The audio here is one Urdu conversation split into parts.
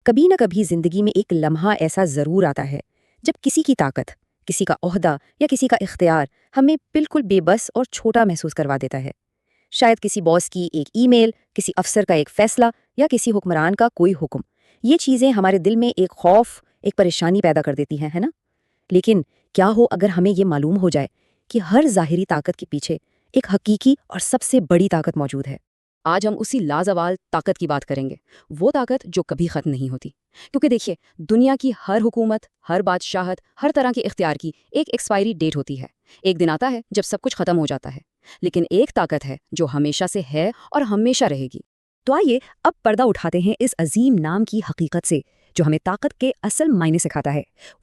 کبھی نہ کبھی زندگی میں ایک لمحہ ایسا ضرور آتا ہے جب کسی کی طاقت، کسی کا عہدہ یا کسی کا اختیار ہمیں بالکل بے بس اور چھوٹا محسوس کروا دیتا ہے۔ شاید کسی باس کی ایک ای میل، کسی افسر کا ایک فیصلہ یا کسی حکمران کا کوئی حکم۔ یہ چیزیں ہمارے دل میں ایک خوف، ایک پریشانی پیدا کر دیتی ہیں، ہے نا؟ لیکن کیا ہو اگر ہمیں یہ معلوم ہو جائے کہ ہر ظاہری طاقت کے پیچھے ایک حقیقی اور سب سے بڑی طاقت موجود ہے؟ آج ہم اسی لازوال طاقت کی بات کریں گے، وہ طاقت جو کبھی ختم نہیں ہوتی۔ کیونکہ دیکھیے، دنیا کی ہر حکومت، ہر بادشاہت، ہر طرح کے اختیار کی ایک ایکسپائری ڈیٹ ہوتی ہے۔ ایک دن آتا ہے جب سب کچھ ختم ہو جاتا ہے، لیکن ایک طاقت ہے جو ہمیشہ سے ہے اور ہمیشہ رہے گی۔ تو آئیے اب پردہ اٹھاتے ہیں اس عظیم نام کی حقیقت سے، جو ہمیں طاقت کے اصل معنی سکھاتا ہے۔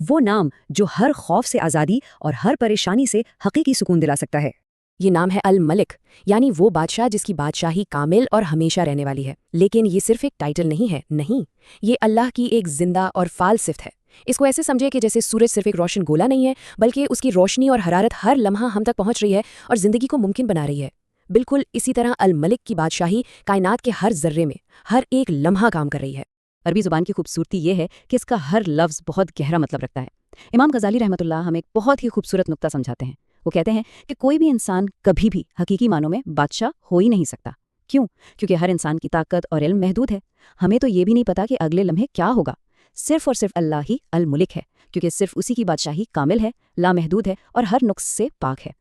وہ نام جو ہر خوف سے آزادی اور ہر پریشانی سے حقیقی سکون دلا سکتا ہے۔ یہ نام ہے الملک، یعنی وہ بادشاہ جس کی بادشاہی کامل اور ہمیشہ رہنے والی ہے۔ لیکن یہ صرف ایک ٹائٹل نہیں ہے، نہیں، یہ اللہ کی ایک زندہ اور فعال صفت ہے۔ اس کو ایسے سمجھے کہ جیسے سورج صرف ایک روشن گولا نہیں ہے، بلکہ اس کی روشنی اور حرارت ہر لمحہ ہم تک پہنچ رہی ہے اور زندگی کو ممکن بنا رہی ہے۔ بالکل اسی طرح الملک کی بادشاہی کائنات کے ہر ذرے میں، ہر ایک لمحہ کام کر رہی ہے۔ عربی زبان کی خوبصورتی یہ ہے کہ اس کا ہر لفظ بہت گہرا مطلب رکھتا ہے۔ امام غزالی رحمۃ اللہ ہمیں ایک بہت ہی خوبصورت نقطہ سمجھاتے ہیں۔ وہ کہتے ہیں کہ کوئی بھی انسان کبھی بھی حقیقی معنوں میں بادشاہ ہو ہی نہیں سکتا۔ کیوں؟ کیونکہ ہر انسان کی طاقت اور علم محدود ہے۔ ہمیں تو یہ بھی نہیں پتا کہ اگلے لمحے کیا ہوگا۔ صرف اور صرف اللہ ہی الملک ہے، کیونکہ صرف اسی کی بادشاہی کامل ہے، لامحدود ہے اور ہر نقص سے پاک ہے۔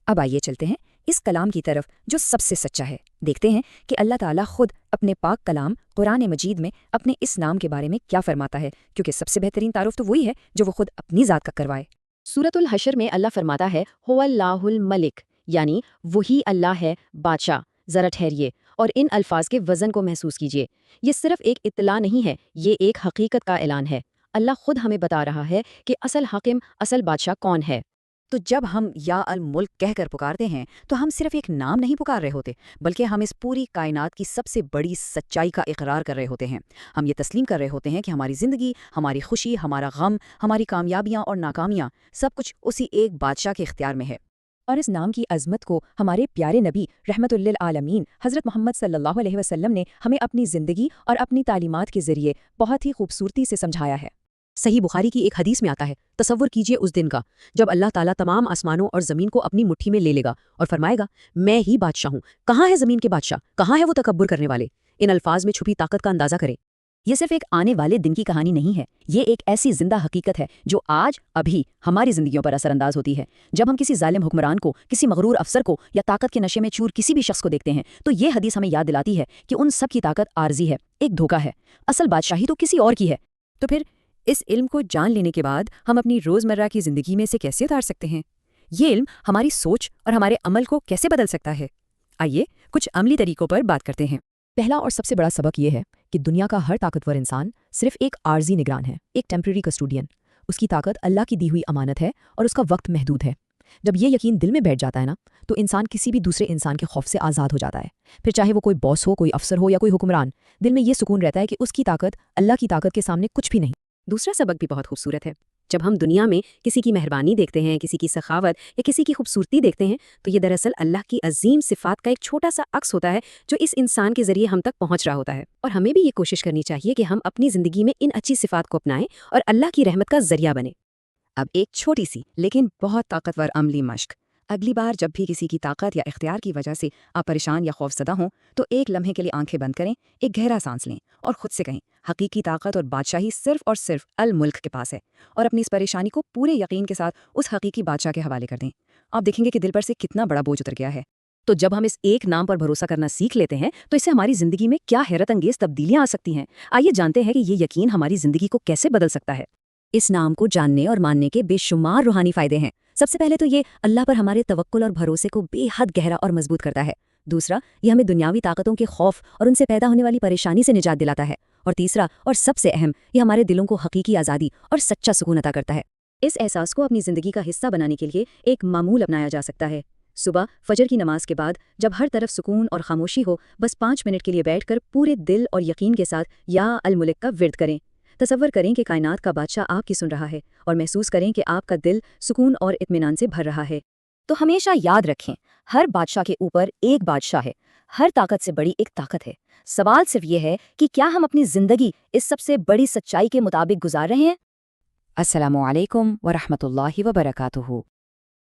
اب آئیے چلتے ہیں اس کلام کی طرف جو سب سے سچا ہے۔ دیکھتے ہیں کہ اللہ تعالیٰ خود اپنے پاک کلام قرآن مجید میں اپنے اس نام کے بارے میں کیا فرماتا ہے، کیونکہ سب سے بہترین تعارف تو وہی ہے جو وہ خود اپنی ذات کا کروائے۔ سورۃ الحشر میں اللہ فرماتا ہے، هو اللہ الملک، یعنی وہی اللہ ہے بادشاہ۔ ذرا ٹھہریے اور ان الفاظ کے وزن کو محسوس کیجیے۔ یہ صرف ایک اطلاع نہیں ہے، یہ ایک حقیقت کا اعلان ہے۔ اللہ خود ہمیں بتا رہا ہے کہ اصل حاکم، اصل بادشاہ کون ہے۔ تو جب ہم یا الملک کہہ کر پکارتے ہیں تو ہم صرف ایک نام نہیں پکار رہے ہوتے، بلکہ ہم اس پوری کائنات کی سب سے بڑی سچائی کا اقرار کر رہے ہوتے ہیں۔ ہم یہ تسلیم کر رہے ہوتے ہیں کہ ہماری زندگی، ہماری خوشی، ہمارا غم، ہماری کامیابیاں اور ناکامیاں سب کچھ اسی ایک بادشاہ کے اختیار میں ہے۔ اور اس نام کی عظمت کو ہمارے پیارے نبی رحمت للعالمین حضرت محمد صلی اللہ علیہ وسلم نے ہمیں اپنی زندگی اور اپنی تعلیمات کے ذریعے بہت ہی خوبصورتی سے سمجھایا ہے۔ صحیح بخاری کی ایک حدیث میں آتا ہے، تصور کیجئے اس دن کا جب اللہ تعالیٰ تمام آسمانوں اور زمین کو اپنی مٹھی میں لے لے گا اور فرمائے گا، میں ہی بادشاہ ہوں۔ کہاں ہے زمین کے بادشاہ؟ کہاں ہے وہ تکبر کرنے والے؟ ان الفاظ میں چھپی طاقت کا اندازہ کریں۔ یہ صرف ایک آنے والے دن کی کہانی نہیں ہے، یہ ایک ایسی زندہ حقیقت ہے جو آج ابھی ہماری زندگیوں پر اثر انداز ہوتی ہے۔ جب ہم کسی ظالم حکمران کو، کسی مغرور افسر کو یا طاقت کے نشے میں چور کسی بھی شخص کو دیکھتے ہیں تو یہ حدیث ہمیں یاد دلاتی ہے کہ ان سب کی طاقت عارضی ہے، ایک دھوکہ ہے۔ اصل بادشاہی تو کسی اور کی ہے۔ تو پھر اس علم کو جان لینے کے بعد ہم اپنی روزمرہ کی زندگی میں اسے کیسے اتار سکتے ہیں؟ یہ علم ہماری سوچ اور ہمارے عمل کو کیسے بدل سکتا ہے؟ آئیے کچھ عملی طریقوں پر بات کرتے ہیں۔ پہلا اور سب سے بڑا سبق یہ ہے کہ دنیا کا ہر طاقتور انسان صرف ایک عارضی نگران ہے، ایک ٹیمپریری کسٹوڈین۔ اس کی طاقت اللہ کی دی ہوئی امانت ہے اور اس کا وقت محدود ہے۔ جب یہ یقین دل میں بیٹھ جاتا ہے نا، تو انسان کسی بھی دوسرے انسان کے خوف سے آزاد ہو جاتا ہے۔ پھر چاہے وہ کوئی باس ہو، کوئی افسر ہو یا کوئی حکمران، دل میں یہ سکون رہتا ہے کہ اس کی طاقت اللہ کی طاقت کے سامنے کچھ بھی نہیں۔ دوسرا سبق بھی بہت خوبصورت ہے۔ جب ہم دنیا میں کسی کی مہربانی دیکھتے ہیں، کسی کی سخاوت یا کسی کی خوبصورتی دیکھتے ہیں تو یہ دراصل اللہ کی عظیم صفات کا ایک چھوٹا سا عکس ہوتا ہے جو اس انسان کے ذریعے ہم تک پہنچ رہا ہوتا ہے۔ اور ہمیں بھی یہ کوشش کرنی چاہیے کہ ہم اپنی زندگی میں ان اچھی صفات کو اپنائیں اور اللہ کی رحمت کا ذریعہ بنیں۔ اب ایک چھوٹی سی لیکن بہت طاقتور عملی مشق۔ اگلی بار جب بھی کسی کی طاقت یا اختیار کی وجہ سے آپ پریشان یا خوفزدہ ہوں تو ایک لمحے کے لیے آنکھیں بند کریں، ایک گہرا سانس لیں اور خود سے کہیں، حقیقی طاقت اور بادشاہی صرف اور صرف الملک کے پاس ہے، اور اپنی اس پریشانی کو پورے یقین کے ساتھ اس حقیقی بادشاہ کے حوالے کر دیں۔ آپ دیکھیں گے کہ دل پر سے کتنا بڑا بوجھ اتر گیا ہے۔ تو جب ہم اس ایک نام پر بھروسہ کرنا سیکھ لیتے ہیں تو اس سے ہماری زندگی میں کیا حیرت انگیز تبدیلیاں آ سکتی ہیں۔ آئیے جانتے ہیں کہ یہ یقین ہماری زندگی کو کیسے بدل سکتا ہے۔ اس نام کو جاننے اور ماننے کے بے شمار روحانی فائدے ہیں۔ سب سے پہلے تو یہ اللہ پر ہمارے توکل اور بھروسے کو بے حد گہرا اور مضبوط کرتا ہے۔ دوسرا، یہ ہمیں دنیاوی طاقتوں کے خوف اور ان سے پیدا ہونے والی پریشانی سے نجات دلاتا ہے۔ اور تیسرا اور سب سے اہم، یہ ہمارے دلوں کو حقیقی آزادی اور سچا سکون عطا کرتا ہے۔ اس احساس کو اپنی زندگی کا حصہ بنانے کے لیے ایک معمول اپنایا جا سکتا ہے۔ صبح فجر کی نماز کے بعد جب ہر طرف سکون اور خاموشی ہو، بس 5 منٹ کے لیے بیٹھ کر پورے دل اور یقین کے ساتھ یا الملک کا ورد کریں۔ تصور کریں کہ کائنات کا بادشاہ آپ کی سن رہا ہے اور محسوس کریں کہ آپ کا دل سکون اور اطمینان سے بھر رہا ہے۔ تو ہمیشہ یاد رکھیں، ہر بادشاہ کے اوپر ایک بادشاہ ہے، ہر طاقت سے بڑی ایک طاقت ہے۔ سوال صرف یہ ہے کہ کیا ہم اپنی زندگی اس سب سے بڑی سچائی کے مطابق گزار رہے ہیں؟ السلام علیکم ورحمۃ اللہ وبرکاتہ۔